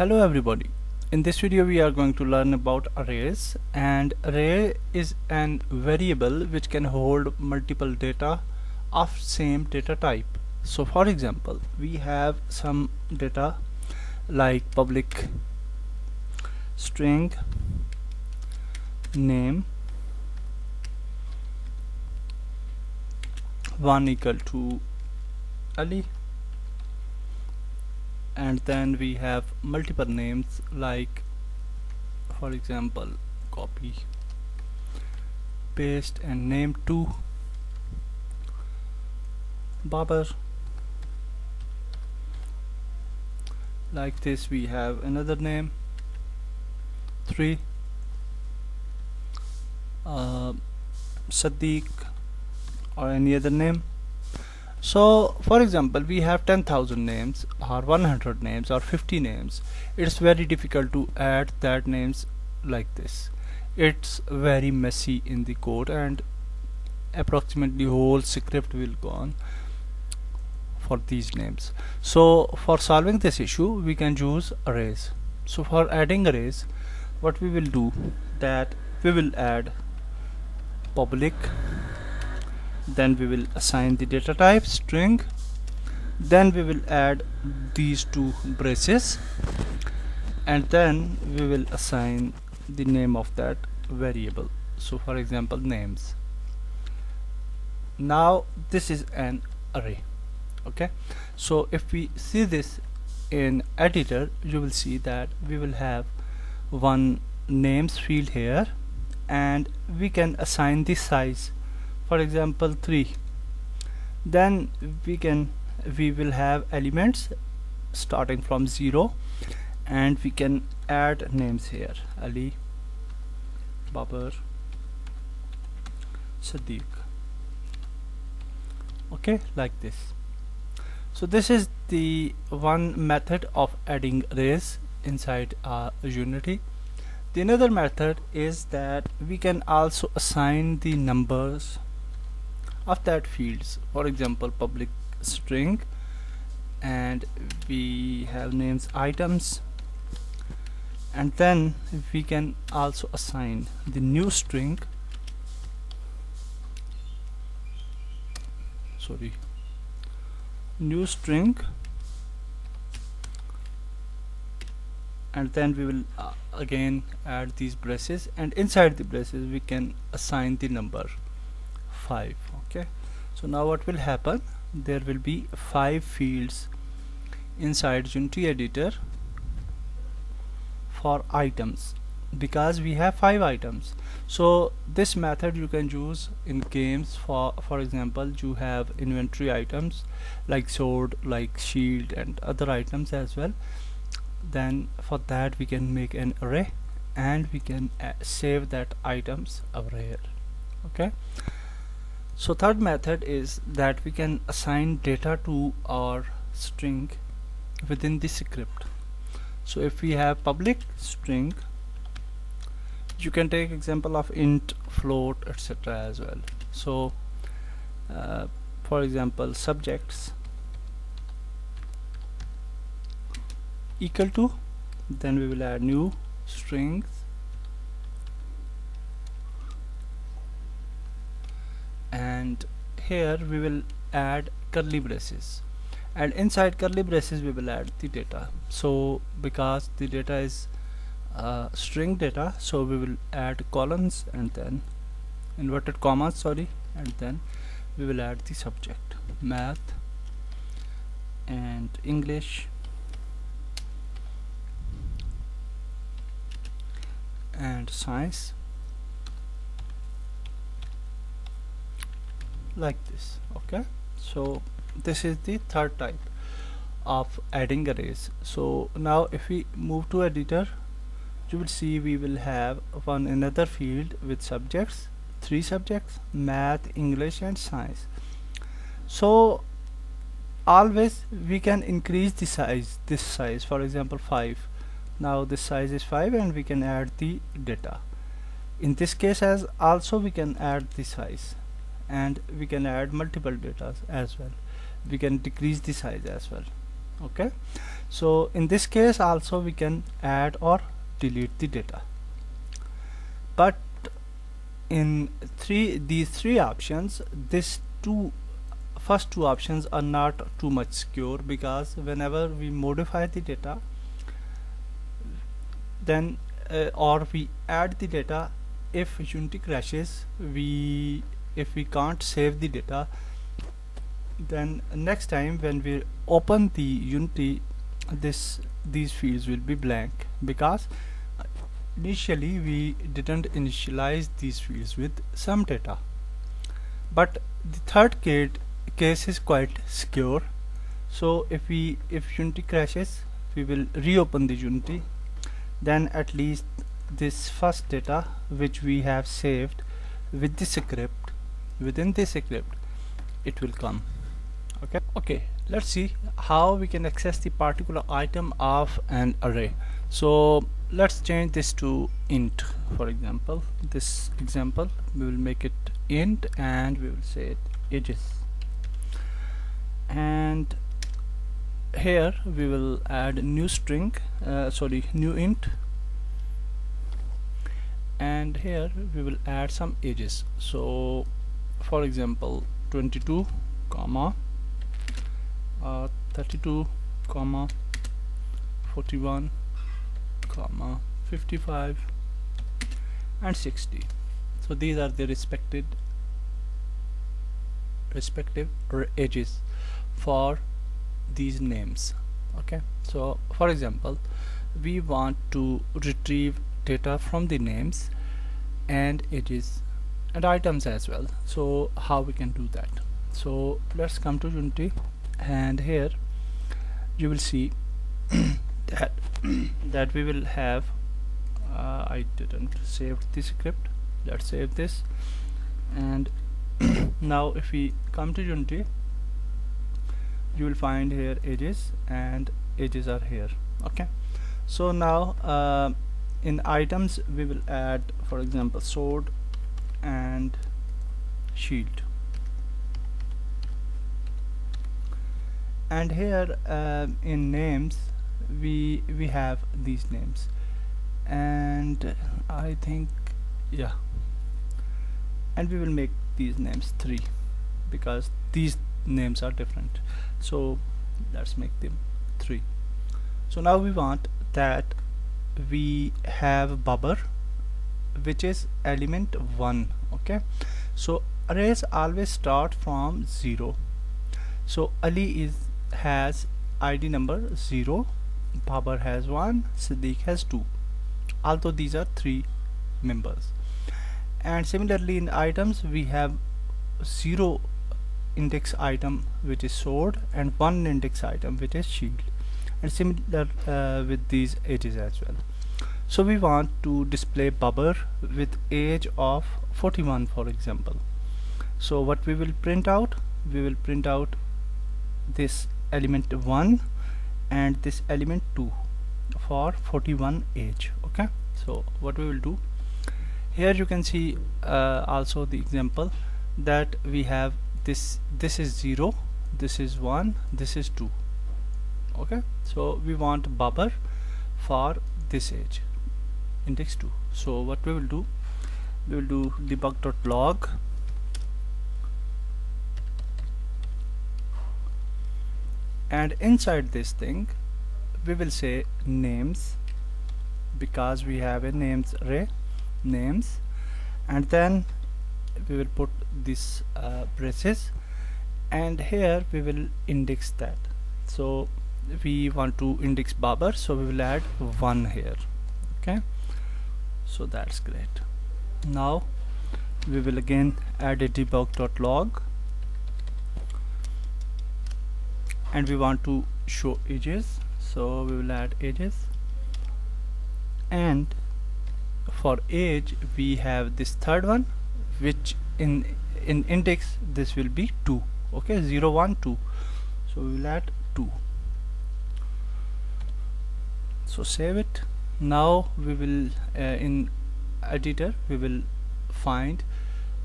Hello everybody. In this video we are going to learn about arrays, and array is an variable which can hold multiple data of same data type. So for example, we have some data like public string name 1 equal to Ali, and then we have multiple names like, for example, copy paste and name 2 Babar. Like this we have another name 3 Sadiq, or any other name. So for example, we have 10,000 names or 100 names or 50 names. It's very difficult to add that names like this. It's very messy in the code, and approximately whole script will go on for these names. So for solving this issue we can use arrays. So for adding arrays, what we will do, that we will add public, then we will assign the data type string, then we will add these two braces, and then we will assign the name of that variable. So for example, names. Now this is an array. Okay, so if we see this in editor, you will see that we will have one names field here, and we can assign the size, for example 3. Then we will have elements starting from 0, and we can add names here: Ali, Babar, Sadiq. Okay, like this. So this is the one method of adding arrays inside Unity. The another method is that we can also assign the numbers of that fields. For example, public string, and we have names items, and then we can also assign the new string, and then we will again add these braces, and inside the braces we can assign the number 5. Okay, so now what will happen, there will be 5 fields inside Unity editor for items, because we have 5 items. So this method you can use in games. For example, you have inventory items like sword, like shield, and other items as well. Then for that we can make an array, and we can save that items over here. Okay, so third method is that we can assign data to our string within the script. So if we have public string, you can take example of int, float, etc. as well. So for example, subjects equal to, then we will add new strings, and here we will add curly braces, and inside curly braces we will add the data. So because the data is string data, so we will add columns and then inverted commas, and then we will add the subject: math and English and science, like this. Okay, so this is the third type of adding arrays. So now if we move to editor, you will see we will have another field with subjects, 3 subjects: math, English, and science. So always we can increase the size, this size, for example 5. Now this size is 5, and we can add the data. In this case as also we can add the size, and we can add multiple data as well. We can decrease the size as well. Okay, so in this case also we can add or delete the data, but in these three options, first two options are not too much secure, because whenever we modify the data, then or we add the data, if Unity crashes, if we can't save the data, then next time when we open the Unity, these fields will be blank, because initially we didn't initialize these fields with some data. But the third case is quite secure. So if Unity crashes, we will reopen the Unity, then at least this first data which we have saved with the script, within this script, it will come. Okay, let's see how we can access the particular item of an array. So let's change this to int. For example, this example we will make it int, and we will say it ages, and here we will add new string, new int, and here we will add some ages. So for example 22 comma 32 comma 41 comma 55 and 60. So these are the respective ages for these names. Okay, so for example, we want to retrieve data from the names and ages and items as well. So how we can do that? So let's come to Unity, and here you will see that that we will have I didn't save the script. Let's save this, and now if we come to Unity, you will find here ages, and ages are here. Okay, so now in items we will add, for example, sword and shield, and here in names we have these names, and I think, yeah, and we will make these names 3 because these names are different. So let's make them 3. So now we want that we have bubber, which is element 1. Okay, so arrays always start from 0. So Ali has ID number 0, Babar has 1, Siddiq has 2, although these are 3 members. And similarly in items we have 0 index item which is sword and 1 index item which is shield, and similar with these ages as well. So we want to display Babar with age of 41, for example. So what we will print out, we will print out this element 1 and this element 2 for 41 age. Okay, so what we will do here, you can see also the example that we have this is 0, this is 1, this is 2. Okay, so we want Babar for this age, index 2. So what we will do, we will do debug.log, and inside this thing we will say names, because we have a names array, names, and then we will put this braces, and here we will index that. So we want to index Babar, so we will add 1 here. Okay, so that's great. Now we will again add a debug.log, and we want to show ages, so we will add ages, and for age we have this third one, which in index this will be 2. Okay, 0 1 2, so we will add 2. So save it. Now we will in editor we will find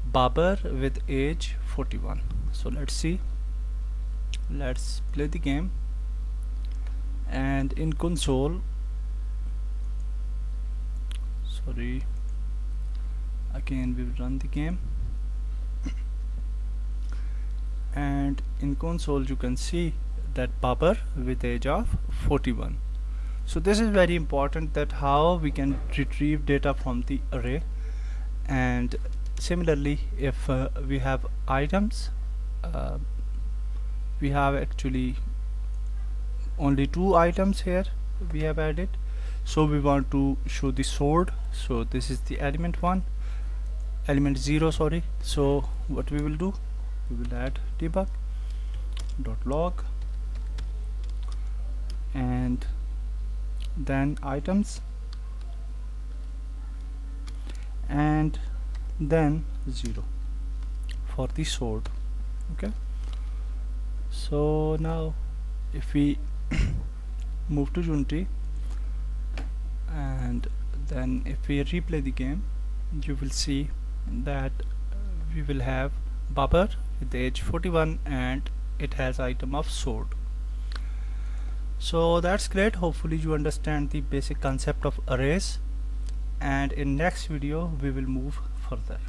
Babar with age 41. So let's see, let's play the game. and in console, sorry, again we will run the game, and in console you can see that Babar with age of 41. So this is very important, that how we can retrieve data from the array. And similarly, if we have items, we have actually only 2 items here we have added, so we want to show the sword. So this is the element 1, element 0, sorry. So what we will do, we will add debug.log and then items and then 0 for the sword. Okay, so now if we move to Unity and then if we replay the game, you will see that we will have Babar with age 41 and it has item of sword. So that's great. Hopefully you understand the basic concept of arrays, and in next video we will move further.